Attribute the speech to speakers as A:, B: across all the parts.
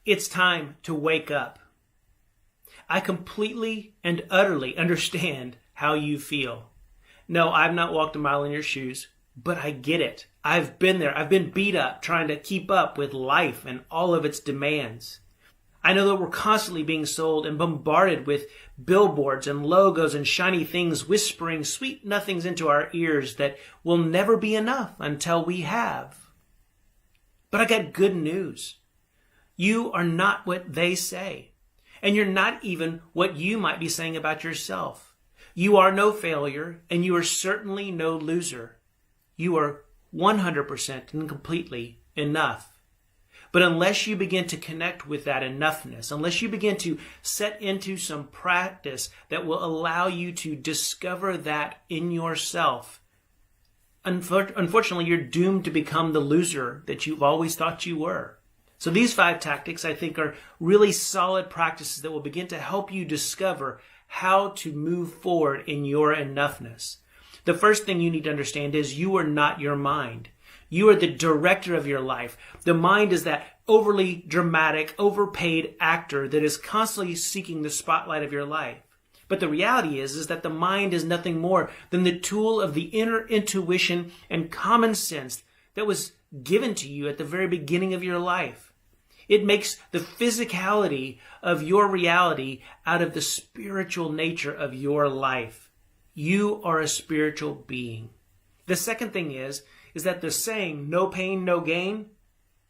A: It's time to wake up. I completely and utterly understand how you feel. No, I've not walked a mile in your shoes, but I get it. I've been there. I've been beat up trying to keep up with life and all of its demands. I know that we're constantly being sold and bombarded with billboards and logos and shiny things whispering sweet nothings into our ears that will never be enough until we have. But I got good news. You are not what they say. And you're not even what you might be saying about yourself. You are no failure, and you are certainly no loser. You are 100% and completely enough. But unless you begin to connect with that enoughness, unless you begin to set into some practice that will allow you to discover that in yourself, unfortunately, you're doomed to become the loser that you've always thought you were. So these 5 tactics, I think, are really solid practices that will begin to help you discover how to move forward in your enoughness. The first thing you need to understand is you are not your mind. You are the director of your life. The mind is that overly dramatic, overpaid actor that is constantly seeking the spotlight of your life. But the reality is that the mind is nothing more than the tool of the inner intuition and common sense that was given to you at the very beginning of your life. It makes the physicality of your reality out of the spiritual nature of your life. You are a spiritual being. The second thing is that the saying, no pain, no gain,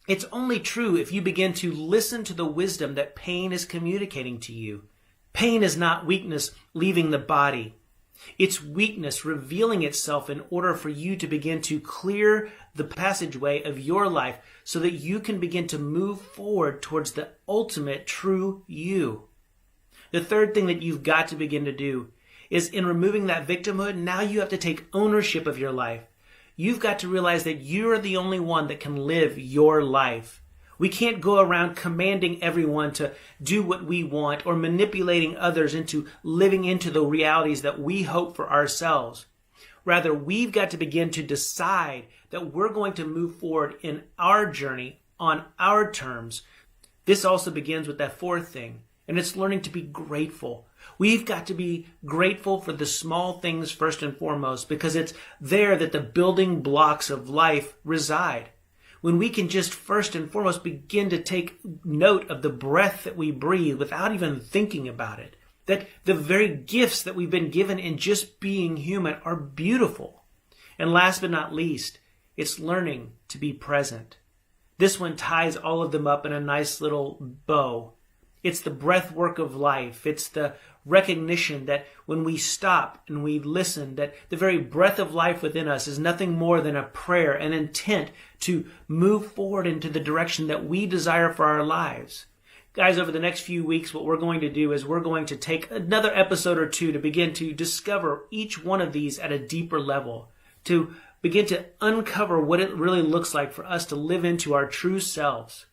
A: it's only true if you begin to listen to the wisdom that pain is communicating to you. Pain is not weakness leaving the body. It's weakness revealing itself in order for you to begin to clear the passageway of your life so that you can begin to move forward towards the ultimate true you. The third thing that you've got to begin to do is in removing that victimhood, now you have to take ownership of your life. You've got to realize that you're the only one that can live your life. We can't go around commanding everyone to do what we want or manipulating others into living into the realities that we hope for ourselves. Rather, we've got to begin to decide that we're going to move forward in our journey on our terms. This also begins with that fourth thing, and it's learning to be grateful. We've got to be grateful for the small things first and foremost, because it's there that the building blocks of life reside. When we can just first and foremost begin to take note of the breath that we breathe without even thinking about it, that the very gifts that we've been given in just being human are beautiful. And last but not least, it's learning to be present. This one ties all of them up in a nice little bow. It's the breath work of life. It's the recognition that when we stop and we listen, that the very breath of life within us is nothing more than a prayer, an intent to move forward into the direction that we desire for our lives. Guys, over the next few weeks, what we're going to do is we're going to take another episode or two to begin to discover each one of these at a deeper level, to begin to uncover what it really looks like for us to live into our true selves.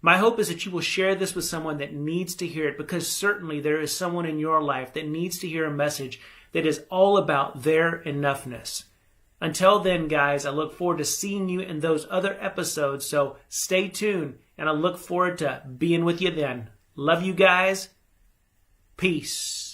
A: My hope is that you will share this with someone that needs to hear it, because certainly there is someone in your life that needs to hear a message that is all about their enoughness. Until then, guys, I look forward to seeing you in those other episodes, so stay tuned, and I look forward to being with you then. Love you guys. Peace.